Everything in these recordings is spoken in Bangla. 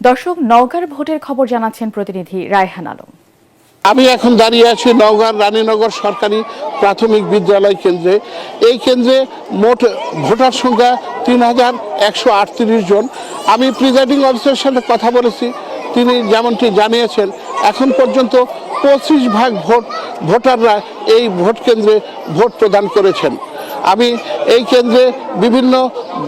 দর্শক, নওগাঁর ভোটের খবর জানাচ্ছেন প্রতিনিধি রায়হান আলম। আমি এখন দাঁড়িয়ে আছি নওগাঁর রানীনগর সরকারি প্রাথমিক বিদ্যালয় কেন্দ্রে। এই কেন্দ্রে মোট ভোটার সংখ্যা ৩,১৩৮ জন। আমি প্রিজাইডিং অফিসারের সাথে কথা বলেছি, তিনি যেমনটি জানিয়েছেন এখন পর্যন্ত 25% ভোটাররা এই ভোট কেন্দ্রে ভোট প্রদান করেছেন। আমি এই কেন্দ্রে বিভিন্ন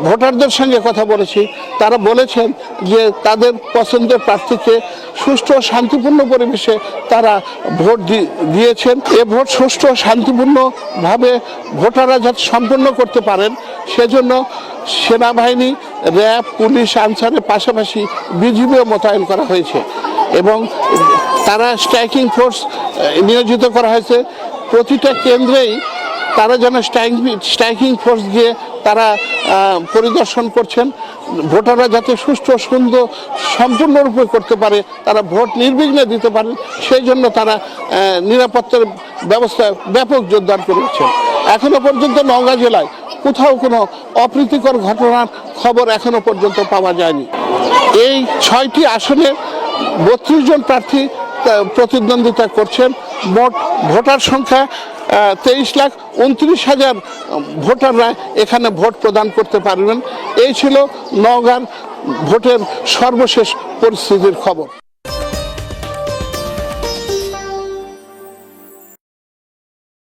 ভোটারদের সঙ্গে কথা বলেছি, তারা বলেছেন যে তাদের পছন্দের প্রার্থীকে সুষ্ঠু ও শান্তিপূর্ণ পরিবেশে তারা ভোট দিয়েছেন। এ ভোট সুষ্ঠু ও শান্তিপূর্ণভাবে ভোটাররা যাতে সম্পন্ন করতে পারেন সেজন্য সেনাবাহিনী, র্যাব, পুলিশ, আনসারের পাশাপাশি বিজিবিও মোতায়েন করা হয়েছে এবং তারা স্ট্রাইকিং ফোর্স নিয়োজিত করা হয়েছে। প্রতিটা কেন্দ্রেই তারা যেন স্ট্রাইকিং ফোর্স দিয়ে তারা পরিদর্শন করছেন, ভোটাররা যাতে সুষ্ঠু সুন্দর সম্পূর্ণরূপে করতে পারে, তারা ভোট নির্বিঘ্নে দিতে পারেন সেই জন্য তারা নিরাপত্তার ব্যবস্থা ব্যাপক জোরদার করেছেন। এখনো পর্যন্ত নওগাঁ জেলায় কোথাও কোনো অপ্রীতিকর ঘটনার খবর এখনো পর্যন্ত পাওয়া যায়নি। এই 6টি আসনে 32 জন প্রার্থী প্রতিদ্বন্দ্বিতা করছেন। মোট ভোটার সংখ্যা 23,29,000 ভোটাররা এখানে ভোট প্রদান করতে পারবেন। এই ছিল নওগাঁর ভোটের সর্বশেষ পরিস্থিতির খবর।